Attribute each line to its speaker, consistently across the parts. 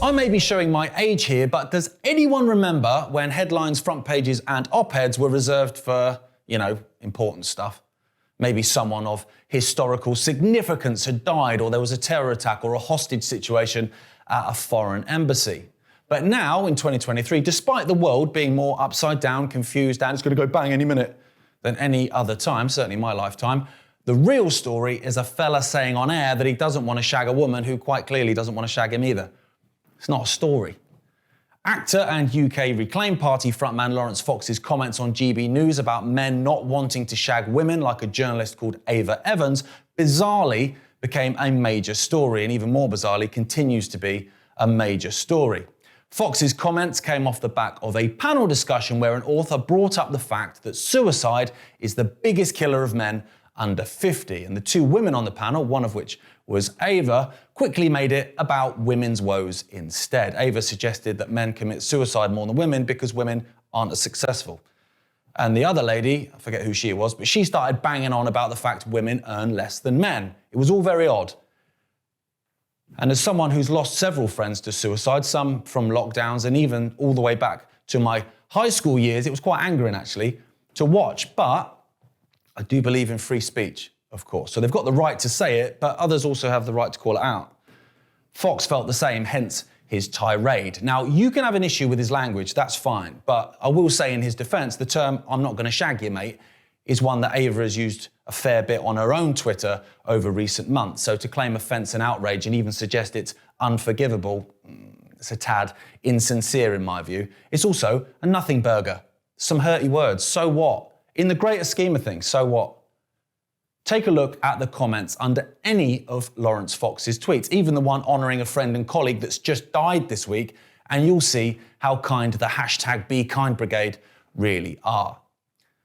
Speaker 1: I may be showing my age here, but does anyone remember when headlines, front pages and op-eds were reserved for, important stuff? Maybe someone of historical significance had died, or there was a terror attack or a hostage situation at a foreign embassy. But now, in 2023, despite the world being more upside down, confused, and it's going to go bang any minute than any other time, certainly my lifetime, the real story is a fella saying on air that he doesn't want to shag a woman who quite clearly doesn't want to shag him either. It's not a story. Actor and UK Reclaim Party frontman Laurence Fox's comments on GB News about men not wanting to shag women like a journalist called Ava Evans bizarrely became a major story, and even more bizarrely continues to be a major story. Fox's comments came off the back of a panel discussion where an author brought up the fact that suicide is the biggest killer of men under 50, and the two women on the panel, one of which was Ava, quickly made it about women's woes instead. Ava suggested that men commit suicide more than women because women aren't as successful. And the other lady, I forget who she was, but she started banging on about the fact women earn less than men. It was all very odd. And as someone who's lost several friends to suicide, some from lockdowns and even all the way back to my high school years, it was quite angering actually to watch. But I do believe in free speech, of course. So they've got the right to say it, but others also have the right to call it out. Fox felt the same, hence his tirade. Now, you can have an issue with his language, that's fine. But I will say in his defense, the term, "I'm not going to shag you, mate," is one that Ava has used a fair bit on her own Twitter over recent months. So to claim offence and outrage and even suggest it's unforgivable, it's a tad insincere in my view. It's also a nothing burger. Some hurty words, so what? In the greater scheme of things, so what? Take a look at the comments under any of Laurence Fox's tweets, even the one honouring a friend and colleague that's just died this week, and you'll see how kind the #BeKind Brigade really are.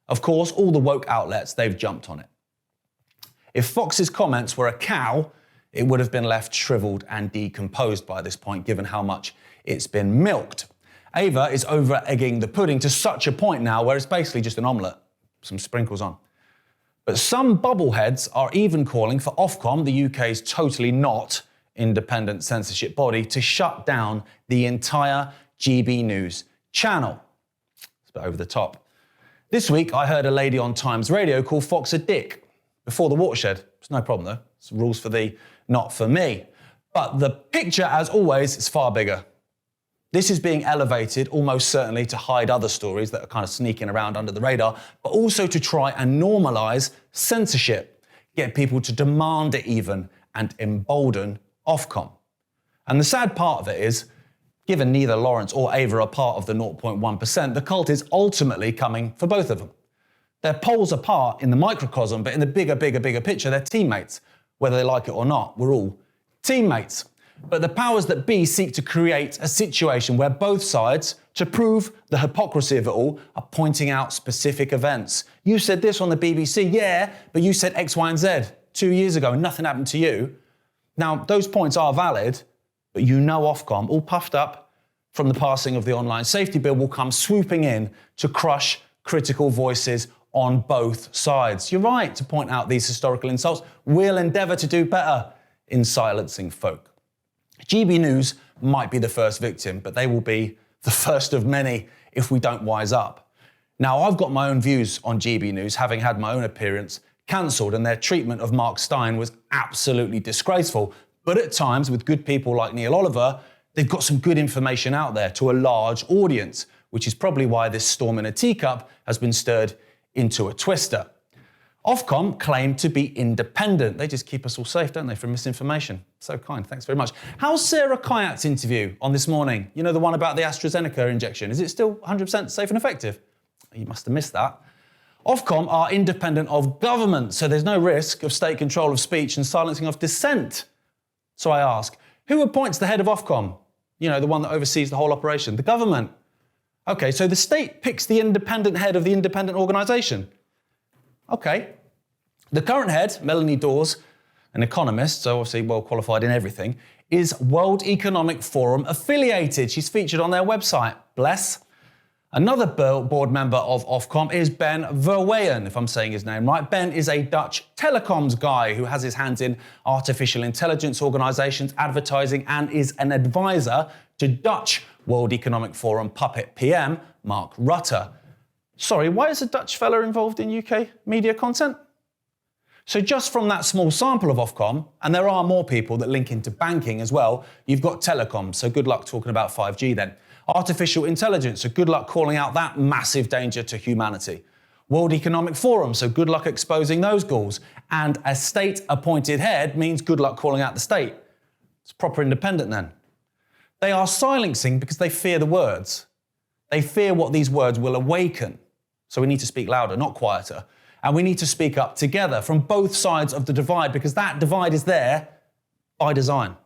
Speaker 1: Of course, all the woke outlets, they've jumped on it. If Fox's comments were a cow, it would have been left shriveled and decomposed by this point, given how much it's been milked. Ava is over-egging the pudding to such a point now where it's basically just an omelette, some sprinkles on. But some bubbleheads are even calling for Ofcom, the UK's totally not independent censorship body, to shut down the entire GB News channel. It's a bit over the top. This week, I heard a lady on Times Radio call Fox a dick. Before the watershed. It's no problem though. It's rules for thee, not for me. But the picture, as always, is far bigger. This is being elevated almost certainly to hide other stories that are kind of sneaking around under the radar, but also to try and normalise censorship, get people to demand it even, and embolden Ofcom. And the sad part of it is, given neither Laurence or Ava are part of the 0.1%, the cult is ultimately coming for both of them. They're poles apart in the microcosm, but in the bigger picture, they're teammates. Whether they like it or not, we're all teammates. But the powers that be seek to create a situation where both sides, to prove the hypocrisy of it all, are pointing out specific events. You said this on the BBC, yeah, but you said X, Y, and Z 2 years ago and nothing happened to you. Now, those points are valid, but you know Ofcom, all puffed up from the passing of the online safety bill, will come swooping in to crush critical voices on both sides. You're right to point out these historical insults. We'll endeavour to do better in silencing folk. GB News might be the first victim, but they will be the first of many if we don't wise up. Now, I've got my own views on GB News, having had my own appearance cancelled, and their treatment of Mark Steyn was absolutely disgraceful. But at times, with good people like Neil Oliver, they've got some good information out there to a large audience, which is probably why this storm in a teacup has been stirred into a twister. Ofcom claim to be independent. They just keep us all safe, don't they, from misinformation? So kind, thanks very much. How's Sarah Kayat's interview on This Morning? You know, the one about the AstraZeneca injection. Is it still 100% safe and effective? You must have missed that. Ofcom are independent of government, so there's no risk of state control of speech and silencing of dissent. So I ask, who appoints the head of Ofcom? You know, the one that oversees the whole operation. The government. Okay, so the state picks the independent head of the independent organisation. Okay. The current head, Melanie Dawes, an economist, so obviously well qualified in everything, is World Economic Forum affiliated. She's featured on their website. Bless. Another board member of Ofcom is Ben Verwaayen, if I'm saying his name right. Ben is a Dutch telecoms guy who has his hands in artificial intelligence organisations, advertising, and is an advisor to Dutch World Economic Forum puppet PM Mark Rutte. Sorry, why is a Dutch fella involved in UK media content? So just from that small sample of Ofcom, and there are more people that link into banking as well, you've got telecoms, so good luck talking about 5G then. Artificial intelligence, so good luck calling out that massive danger to humanity. World Economic Forum, so good luck exposing those ghouls. And a state-appointed head means good luck calling out the state. It's proper independent then. They are silencing because they fear the words. They fear what these words will awaken. So we need to speak louder, not quieter. And we need to speak up together from both sides of the divide because that divide is there by design.